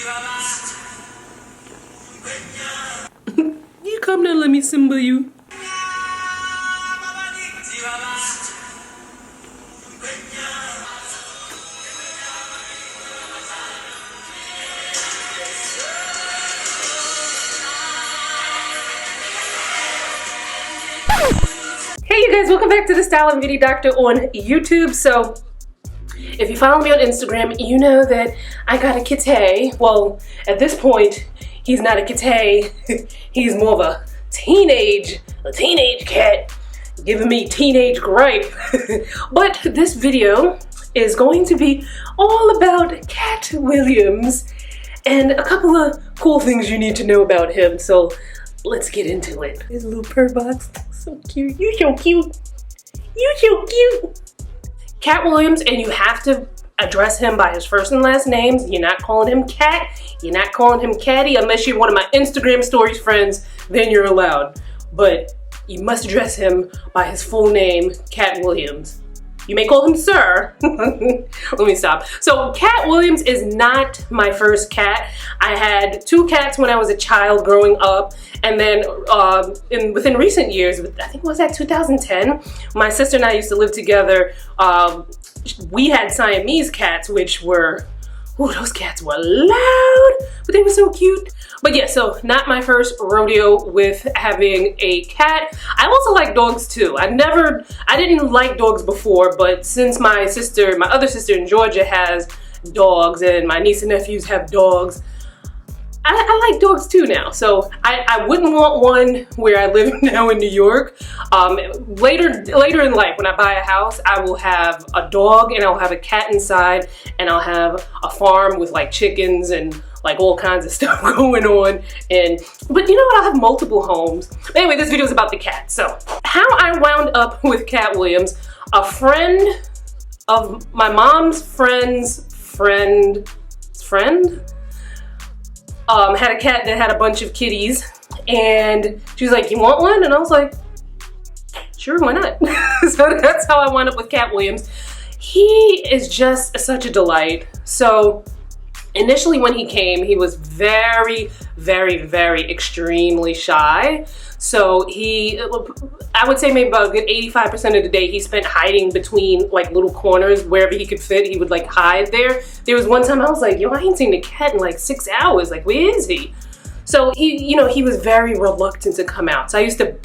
You come now, let me Simba you. Hey you guys, welcome back to the Style and Beauty Doctor on YouTube. So if you follow me on Instagram, you know that I got a kitty. Well, at this point, he's not a kitty. He's more of a teenage cat, giving me teenage gripe. But this video is going to be all about Katt Williams and a couple of cool things you need to know about him. So let's get into it. His little purr box, so cute. You so cute. You so cute. Katt Williams, and you have to address him by his first and last names. You're not calling him Katt. You're not calling him Catty unless you're one of my Instagram stories friends, then you're allowed. But you must address him by his full name, Katt Williams. You may call him Sir. Let me stop. So Katt Williams is not my first cat. I had two cats when I was a child growing up, and then within recent years, I think it was at 2010, my sister and I used to live together. We had Siamese cats, which were, ooh, those cats were loud, but they were so cute. But yeah, so not my first rodeo with having a cat. I also like dogs too. I didn't like dogs before, but since my other sister in Georgia has dogs and my niece and nephews have dogs, I like dogs too now. So I wouldn't want one where I live now in New York. Later in life, when I buy a house, I will have a dog and I'll have a cat inside, and I'll have a farm with like chickens and like all kinds of stuff going on. But you know what? I'll have multiple homes. But anyway, this video is about the cat. So how I wound up with Katt Williams, a friend of my mom's friend's friend had a cat that had a bunch of kitties, and she was like, you want one? And I was like, sure, why not? So that's how I wound up with Katt Williams. He is just such a delight. So initially when he came, he was very extremely shy. So I would say maybe about a good 85% of the day he spent hiding between like little corners. Wherever he could fit, he would like hide there. There was one time I was like, yo, I ain't seen the cat in like 6 hours. Like, where is he? So he was very reluctant to come out. So I used to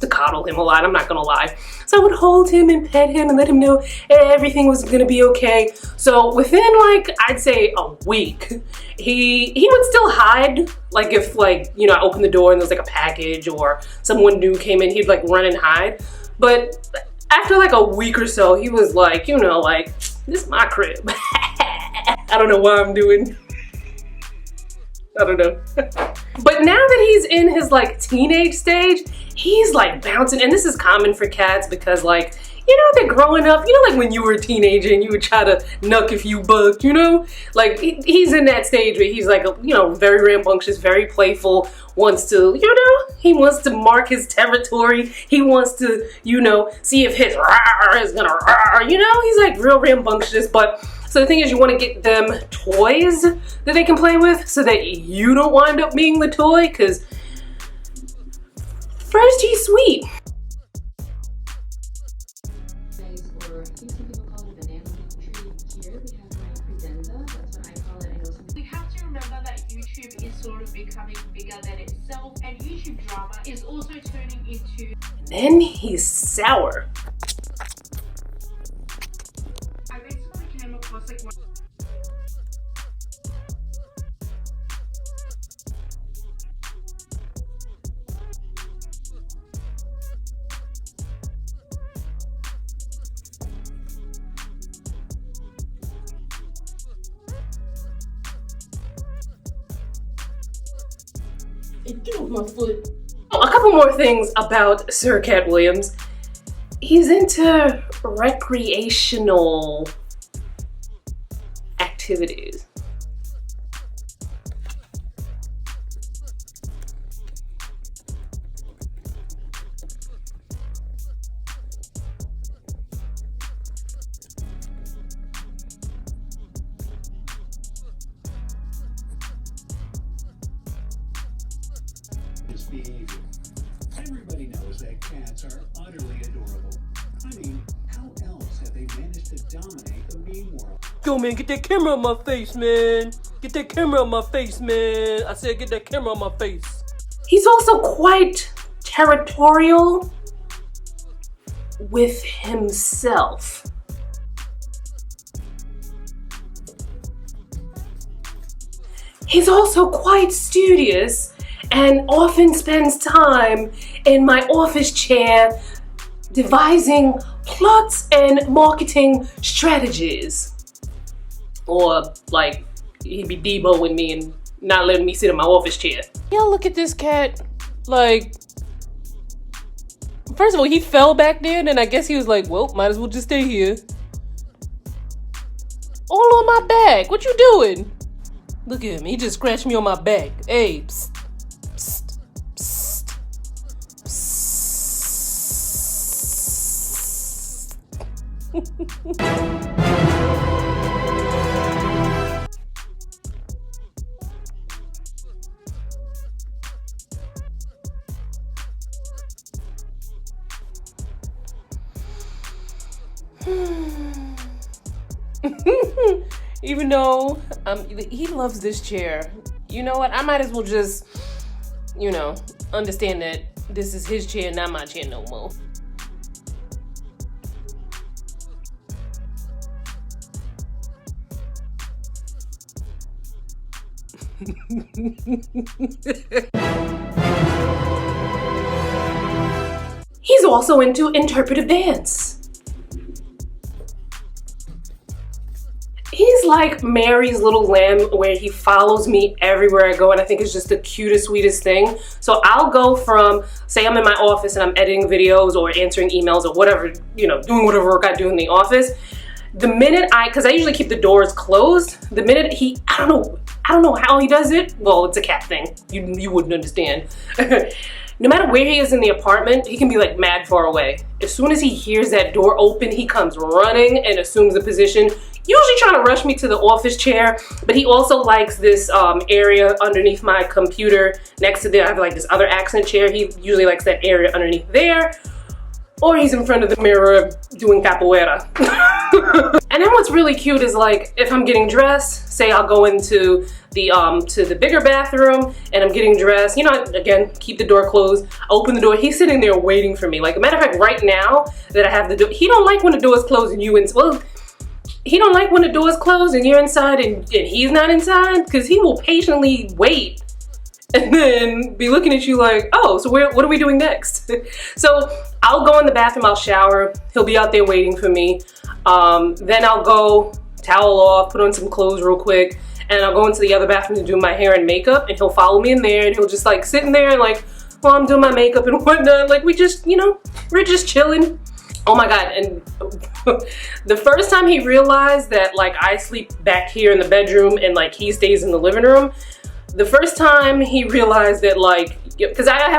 coddle him a lot, I'm not gonna lie. So I would hold him and pet him and let him know everything was gonna be okay. So within like, I'd say a week, he would still hide. Like if like, I opened the door and there was like a package or someone new came in, he'd like run and hide. But after like a week or so, he was like, like, this is my crib. I don't know why I'm doing, I don't know. But now that he's in his like teenage stage, he's like bouncing, and this is common for cats because like, they're growing up, like when you were a teenager and you would try to knuck if you bucked, like he's in that stage where he's like, very rambunctious, very playful, wants to, he wants to mark his territory. He wants to, see if his rawr is gonna rawr, he's like real rambunctious. But so the thing is, you want to get them toys that they can play with so that you don't wind up being the toy, because first he's sweet. We have to remember that YouTube is sort of becoming bigger than itself, and YouTube drama is also turning into... Then he's sour. I basically came across like one... Get off my foot. Oh, a couple more things about Sir Katt Williams. He's into recreational activities. behavior. Everybody knows that cats are utterly adorable. I mean, how else have they managed to dominate the meme world? Yo, man, get that camera on my face, man. Get that camera on my face, man. I said get that camera on my face. He's also quite territorial with himself. He's also quite studious and often spends time in my office chair devising plots and marketing strategies. Or like he'd be demoing me and not letting me sit in my office chair. Y'all look at this cat. Like, first of all, he fell back there, and I guess he was like, well, might as well just stay here. All on my back. What you doing? Look at him. He just scratched me on my back. Hey, psst, psst, psst, psst. Even though he loves this chair, you know what? I might as well just, understand that this is his chair, not my chair no more. He's also into interpretive dance. He's like Mary's little lamb where he follows me everywhere I go, and I think it's just the cutest, sweetest thing. So I'll go from, say I'm in my office and I'm editing videos or answering emails or whatever, doing whatever work I do in the office. The minute because I usually keep the doors closed, the minute I don't know how he does it. Well, it's a cat thing. You wouldn't understand. No matter where he is in the apartment, he can be like mad far away. As soon as he hears that door open, he comes running and assumes the position, usually trying to rush me to the office chair, but he also likes this area underneath my computer next to I have like this other accent chair. He usually likes that area underneath there, or he's in front of the mirror doing capoeira. And then what's really cute is like, if I'm getting dressed, say I'll go into the bigger bathroom and I'm getting dressed, again, keep the door closed, open the door, he's sitting there waiting for me. Like, a matter of fact, right now that I have the door, he don't like when the door is closed and he don't like when the door is closed and you're inside and he's not inside, because he will patiently wait and then be looking at you like, oh, so what are we doing next? So I'll go in the bathroom, I'll shower, he'll be out there waiting for me. Then I'll go towel off, put on some clothes real quick, and I'll go into the other bathroom to do my hair and makeup, and he'll follow me in there, and he'll just like sitting there and like, while I'm doing my makeup and whatnot, like we're just chilling. Oh my God, and the first time he realized that like I sleep back here in the bedroom and like he stays in the living room, the first time he realized that like, because I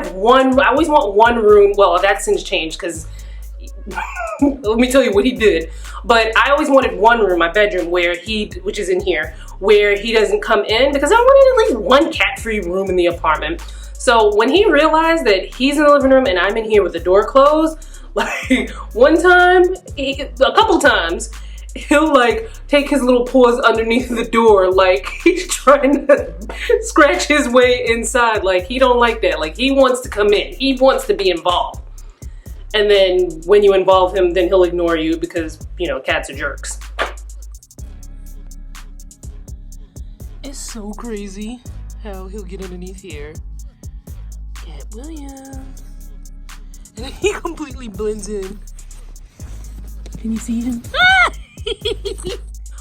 always want one room, well that's since changed because, let me tell you what he did, but I always wanted one room, my bedroom, which is in here, where he doesn't come in, because I wanted at least one cat-free room in the apartment. So when he realized that he's in the living room and I'm in here with the door closed, like one time, a couple times, he'll like take his little paws underneath the door like he's trying to scratch his way inside. Like he don't like that. Like he wants to come in. He wants to be involved. And then when you involve him, then he'll ignore you because, cats are jerks. It's so crazy how he'll get underneath here. Cat Williams. And then he completely blends in. Can you see him?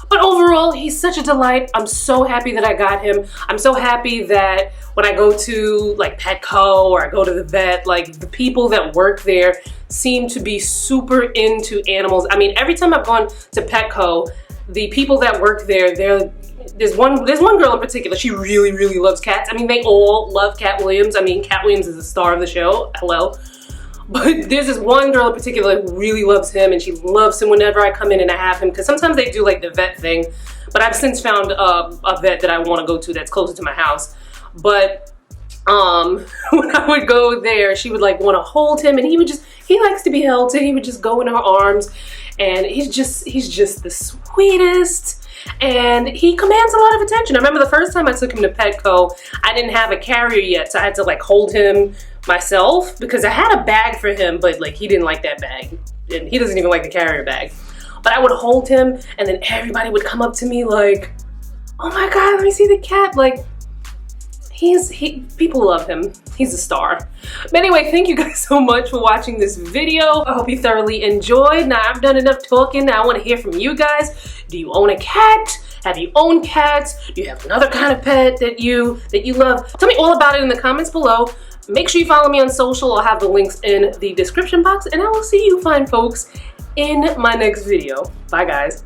But overall, he's such a delight. I'm so happy that I got him. I'm so happy that when I go to like Petco or I go to the vet, like the people that work there seem to be super into animals. I mean, every time I've gone to Petco, the people that work there, there's one girl in particular, she really, really loves cats. I mean, they all love Katt Williams. I mean, Katt Williams is the star of the show. Hello. But there's this one girl in particular who really loves him, and she loves him whenever I come in and I have him, because sometimes they do like the vet thing, but I've since found a vet that I want to go to that's closer to my house. But when I would go there, she would like want to hold him, and he likes to be held, so he would just go in her arms, and he's just the sweetest, and he commands a lot of attention. I remember the first time I took him to Petco, I didn't have a carrier yet, so I had to like hold him myself because I had a bag for him, but like he didn't like that bag, and he doesn't even like the carrier bag. But I would hold him, and then everybody would come up to me like, oh my God, let me see the cat. Like, people love him. He's a star. But anyway, thank you guys so much for watching this video. I hope you thoroughly enjoyed. Now I've done enough talking. Now I want to hear from you guys. Do you own a cat? Have you owned cats? Do you have another kind of pet that you love? Tell me all about it in the comments below. Make sure you follow me on social. I'll have the links in the description box, and I will see you fine folks in my next video. Bye guys.